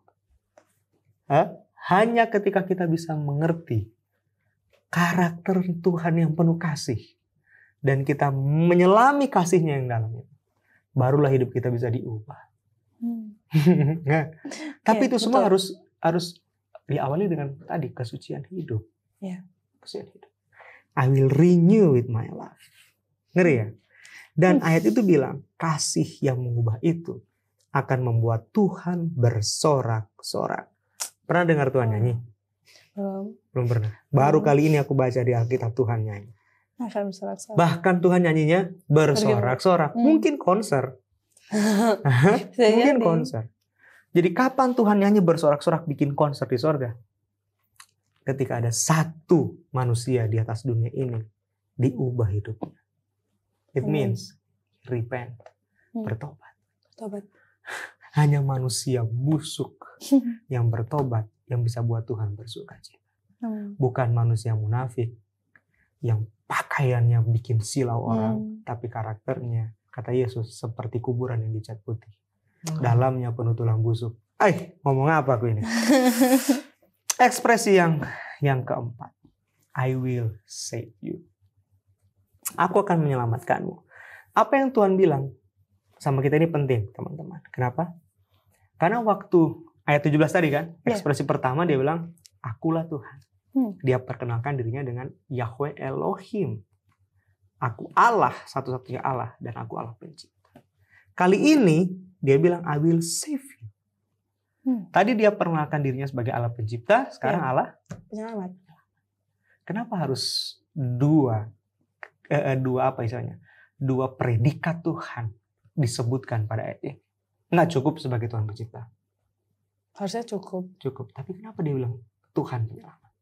Hanya ketika kita bisa mengerti karakter Tuhan yang penuh kasih dan kita menyelami kasihnya yang dalamnya, barulah hidup kita bisa diubah. Tapi itu semua harus diawali dengan tadi kesucian hidup. Kesucian hidup. I will renew with my love. Ngeri ya? Dan ayat itu bilang, kasih yang mengubah itu akan membuat Tuhan bersorak-sorak. Pernah dengar Tuhan nyanyi? Belum pernah. Baru kali ini aku baca di Alkitab Tuhan nyanyi. Akan bersorak-sorak. Bahkan Tuhan nyanyinya bersorak-sorak. Mungkin konser. Mungkin konser. Jadi kapan Tuhan nyanyi bersorak-sorak bikin konser di sorga? Ketika ada satu manusia di atas dunia ini diubah hidupnya. It means repent, bertobat. Hanya manusia busuk yang bertobat yang bisa buat Tuhan bersukacita. Bukan manusia munafik yang pakaiannya bikin silau orang, tapi karakternya, kata Yesus, seperti kuburan yang dicat putih. Dalamnya penuh tulang busuk. Ngomong apa aku ini? Ekspresi yang keempat. I will save you. Aku akan menyelamatkanmu. Apa yang Tuhan bilang sama kita ini penting, teman-teman. Kenapa? Karena waktu ayat 17 tadi kan, ekspresi pertama dia bilang, akulah Tuhan. Dia perkenalkan dirinya dengan Yahweh Elohim. Aku Allah, satu-satunya Allah, dan aku Allah pencipta. Kali ini dia bilang, I will save you. Tadi dia perkenalkan dirinya sebagai Allah pencipta, sekarang Allah penyelamat. Kenapa harus dua predikat Tuhan disebutkan pada ayat ini? Nggak cukup sebagai Tuhan pencipta. Harusnya cukup. Tapi kenapa dia bilang Tuhan penyelamat?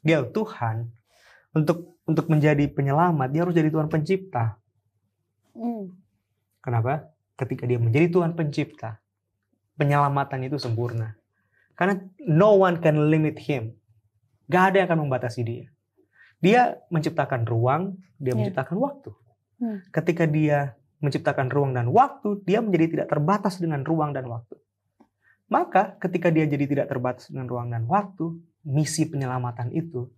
Tuhan untuk menjadi penyelamat dia harus jadi Tuhan pencipta. Kenapa? Ketika dia menjadi Tuhan pencipta, penyelamatan itu sempurna. Karena no one can limit him. Gak ada yang akan membatasi dia. Dia menciptakan ruang, dia menciptakan waktu. Ketika dia menciptakan ruang dan waktu, dia menjadi tidak terbatas dengan ruang dan waktu. Maka ketika dia jadi tidak terbatas dengan ruang dan waktu, misi penyelamatan itu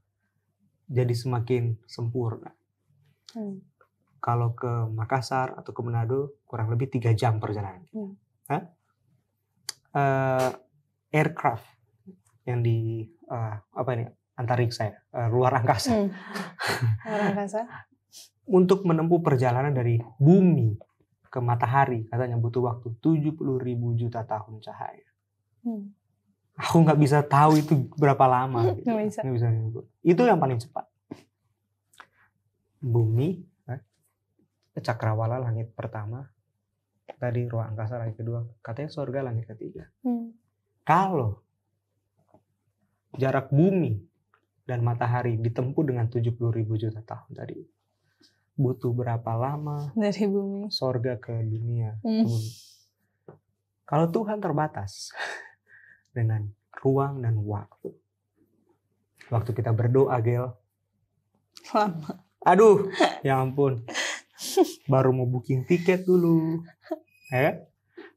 jadi semakin sempurna. Kalau ke Makassar atau ke Manado kurang lebih 3 jam perjalanan. Aircraft yang di antariksa ya, luar angkasa. Luar angkasa. Untuk menempuh perjalanan dari bumi ke matahari katanya butuh waktu 70.000 juta tahun cahaya. Aku nggak bisa tahu itu berapa lama. Gitu. Nggak bisa. Itu yang paling cepat. Bumi, cakrawala langit pertama, tadi ruang angkasa langit kedua, katanya surga langit ketiga. Kalau jarak bumi dan matahari ditempuh dengan 70.000 juta tahun tadi, butuh berapa lama dari bumi surga ke dunia? Kalau Tuhan terbatas dengan ruang dan waktu. Waktu kita berdoa, Gel, lama. Aduh, ya ampun. Baru mau booking tiket dulu.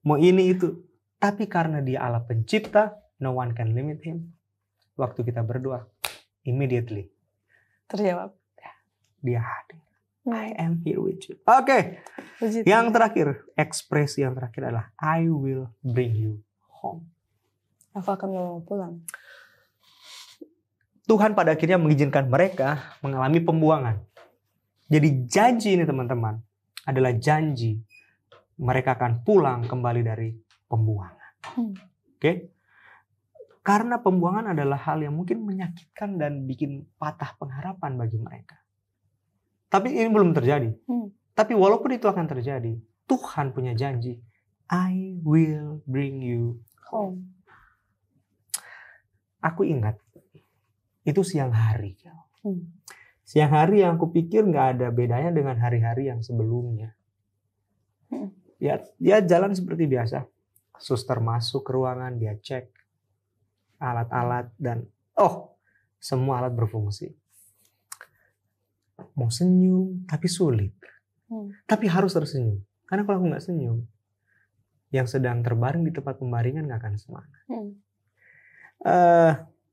Mau ini itu. Tapi karena dia Allah pencipta, no one can limit him. Waktu kita berdoa, immediately terjawab. Dia hadir. I am here with you. Oke. Yang terakhir, ekspresi yang terakhir adalah I will bring you home. Aku akan membawa pulang. Tuhan pada akhirnya mengizinkan mereka mengalami pembuangan. Jadi janji ini teman-teman adalah janji mereka akan pulang kembali dari pembuangan. Oke? Karena pembuangan adalah hal yang mungkin menyakitkan dan bikin patah pengharapan bagi mereka. Tapi ini belum terjadi. Tapi walaupun itu akan terjadi, Tuhan punya janji. I will bring you home. Aku ingat, itu siang hari. Siang hari yang aku pikir gak ada bedanya dengan hari-hari yang sebelumnya. Ya jalan seperti biasa. Suster masuk ke ruangan, dia cek alat-alat dan semua alat berfungsi. Mau senyum tapi sulit. Tapi harus tersenyum. Karena kalau aku gak senyum, yang sedang terbaring di tempat pembaringan gak akan semangat.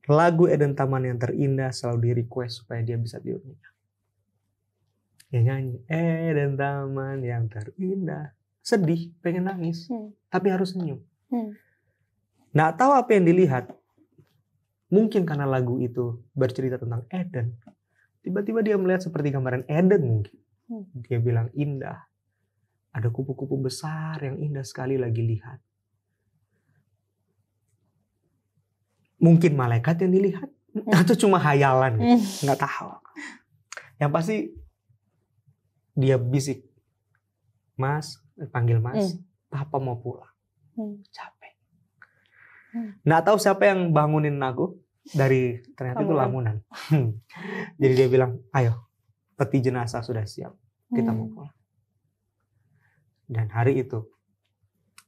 Lagu Eden Taman yang terindah selalu di request supaya dia bisa tidur. Dia nyanyi Eden Taman yang terindah. Sedih, pengen nangis, tapi harus senyum. Nggak tahu apa yang dilihat. Mungkin karena lagu itu bercerita tentang Eden, Tiba-tiba dia melihat seperti gambaran Eden mungkin. Dia bilang indah. Ada kupu-kupu besar yang indah sekali lagi lihat. Mungkin malaikat yang dilihat. Atau cuma hayalan gitu. Nggak tahu. Yang pasti dia bisik. Mas, panggil Mas. Papa mau pulang. Capek. Nggak tahu siapa yang bangunin aku. Ternyata itu lamunan. Jadi dia bilang, ayo, peti jenazah sudah siap. Kita mau pulang. Dan hari itu,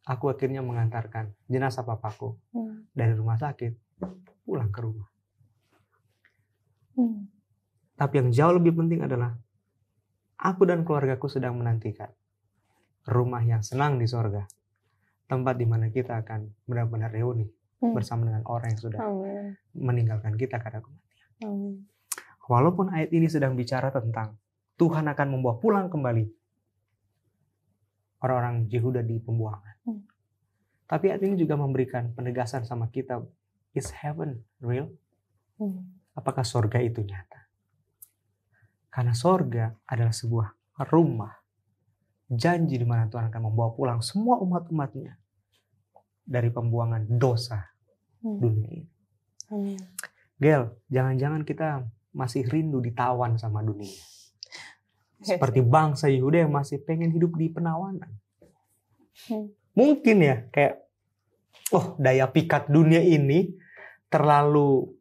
aku akhirnya mengantarkan jenazah papaku dari rumah sakit pulang ke rumah. Tapi yang jauh lebih penting adalah, aku dan keluargaku sedang menantikan rumah yang senang di sorga. Tempat di mana kita akan benar-benar reuni bersama dengan orang yang sudah meninggalkan kita karena kematian. Walaupun ayat ini sedang bicara tentang Tuhan akan membawa pulang kembali orang-orang Yehuda di pembuangan. Tapi ayat ini juga memberikan penegasan sama kita, is heaven real? Apakah sorga itu nyata? Karena sorga adalah sebuah rumah, janji di mana Tuhan akan membawa pulang semua umat-umatnya dari pembuangan dosa dunia ini. Amin. Gel, jangan-jangan kita masih rindu ditawan sama dunia. Seperti bangsa Yehuda yang masih pengen hidup di penawanan. Mungkin ya, kayak, daya pikat dunia ini terlalu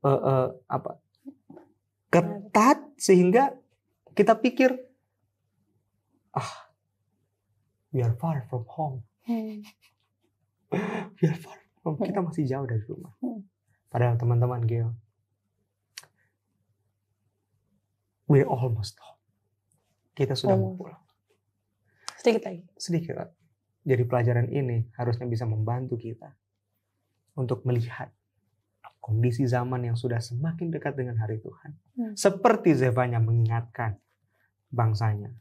ketat sehingga kita pikir, we are far from home. We are far from, kita masih jauh dari rumah. Padahal teman-teman Geo, we're almost home. Kita sudah mau pulang. Sedikit lagi. Sedikit. Jadi pelajaran ini harusnya bisa membantu kita untuk melihat kondisi zaman yang sudah semakin dekat dengan hari Tuhan. Seperti Zefanya mengingatkan bangsanya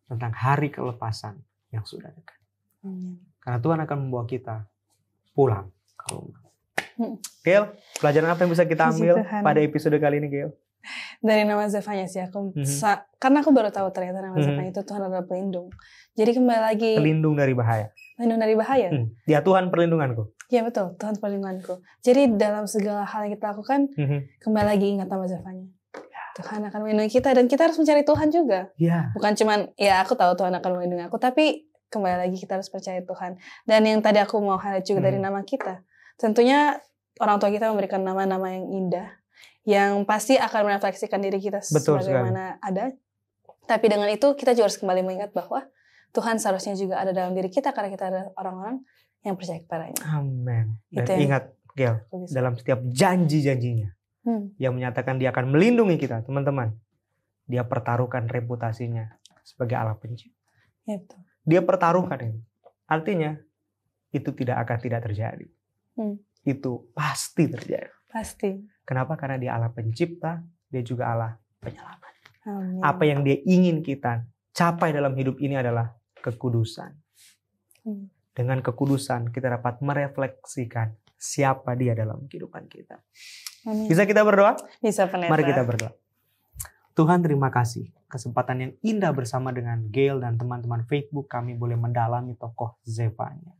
tentang hari kelepasan yang sudah dekat. Karena Tuhan akan membawa kita pulang ke rumah. Gail, pelajaran apa yang bisa kita ambil pada episode kali ini, Gail? Dari nama Zefanya sih aku karena aku baru tahu ternyata nama Zefanya itu Tuhan adalah pelindung. Jadi kembali lagi, pelindung dari bahaya. Pelindung dari bahaya. Dia Tuhan perlindunganku. Iya betul, Tuhan perlindunganku. Jadi dalam segala hal yang kita lakukan, kembali lagi ingat nama Zefanya. Tuhan akan melindungi kita dan kita harus mencari Tuhan juga. Bukan cuman aku tahu Tuhan akan melindungi aku, tapi kembali lagi kita harus percaya Tuhan. Dan yang tadi aku mau highlight juga dari nama kita, tentunya orang tua kita memberikan nama-nama yang indah, yang pasti akan merefleksikan diri kita sebagaimana ada. Tapi dengan itu kita juga harus kembali mengingat bahwa Tuhan seharusnya juga ada dalam diri kita karena kita adalah orang-orang yang percaya kepadanya. Amin. Dan ingat, Gel, dalam setiap janji-janjinya yang menyatakan dia akan melindungi kita, teman-teman, dia pertaruhkan reputasinya sebagai Allah pencipta. Ya, betul. Dia pertaruhkan ini. Artinya itu tidak terjadi. Itu pasti terjadi. Pasti. Kenapa? Karena dia Allah pencipta, dia juga Allah penyelamat. Amin. Apa yang dia ingin kita capai dalam hidup ini adalah kekudusan. Dengan kekudusan kita dapat merefleksikan siapa dia dalam kehidupan kita. Amin. Bisa kita berdoa? Bisa, Pendeta. Mari kita berdoa. Tuhan, terima kasih kesempatan yang indah bersama dengan Gail dan teman-teman Facebook kami boleh mendalami tokoh Zefanya.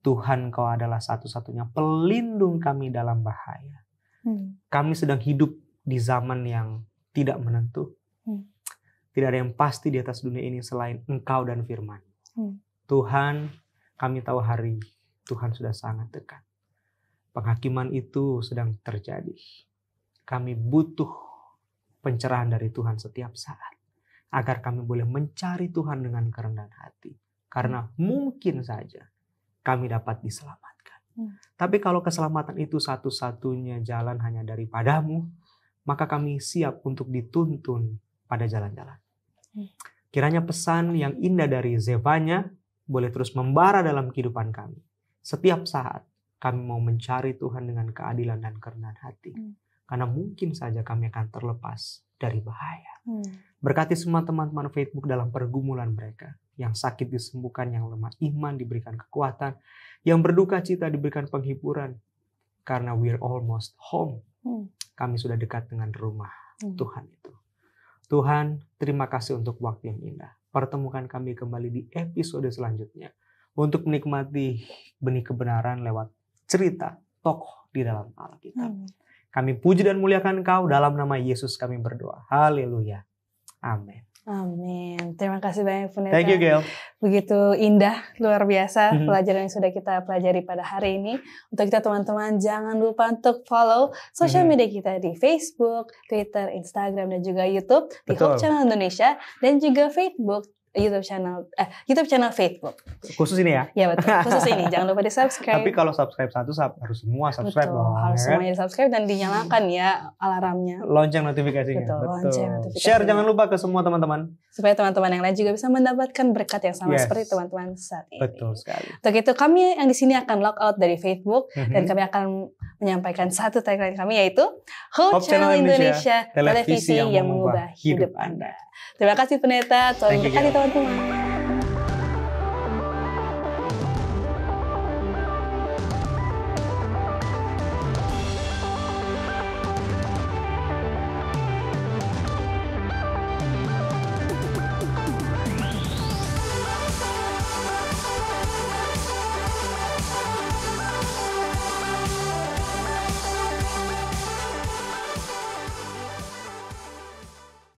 Tuhan, Kau adalah satu-satunya pelindung kami dalam bahaya. Kami sedang hidup di zaman yang tidak menentu. Tidak ada yang pasti di atas dunia ini selain Engkau dan firman. Tuhan, kami tahu hari Tuhan sudah sangat dekat. Penghakiman itu sedang terjadi. Kami butuh pencerahan dari Tuhan setiap saat. Agar kami boleh mencari Tuhan dengan kerendahan hati. Karena mungkin saja kami dapat diselamatkan. Tapi kalau keselamatan itu satu-satunya jalan hanya daripadamu, maka kami siap untuk dituntun pada jalan-jalan. Kiranya pesan yang indah dari Zefanya boleh terus membara dalam kehidupan kami. Setiap saat kami mau mencari Tuhan dengan keadilan dan kerendahan hati. Karena mungkin saja kami akan terlepas dari bahaya. Berkati semua teman-teman Facebook dalam pergumulan mereka. Yang sakit disembuhkan, yang lemah iman diberikan kekuatan, yang berduka cita diberikan penghiburan. Karena we're almost home. Kami sudah dekat dengan rumah Tuhan itu. Tuhan, terima kasih untuk waktu yang indah. Pertemukan kami kembali di episode selanjutnya untuk menikmati benih kebenaran lewat cerita tokoh di dalam Alkitab. Kami puji dan muliakan Engkau, dalam nama Yesus kami berdoa. Haleluya. Amin. Amin. Terima kasih banyak Pendeta. Thank you, Gail. Begitu indah, luar biasa pelajaran yang sudah kita pelajari pada hari ini. Untuk kita teman-teman, jangan lupa untuk follow sosial media kita di Facebook, Twitter, Instagram, dan juga YouTube di Hope Channel Indonesia, dan juga YouTube channel Facebook. Khusus ini ya? Ya betul, khusus ini. Jangan lupa di-subscribe. Tapi kalau subscribe satu, harus semua subscribe. Betul, harus semuanya di-subscribe dan dinyalakan ya alarmnya. Lonceng notifikasinya. Betul. Lonceng notifikasinya. Share jangan lupa ke semua teman-teman. Supaya teman-teman yang lain juga bisa mendapatkan berkat yang sama seperti teman-teman saat ini. Betul sekali. Untuk itu kami yang di sini akan log out dari Facebook dan kami akan menyampaikan satu tagline kami, yaitu Hope Channel Indonesia, televisi yang mengubah hidup Anda. Terima kasih Pendeta, Tuhan berkati teman-teman.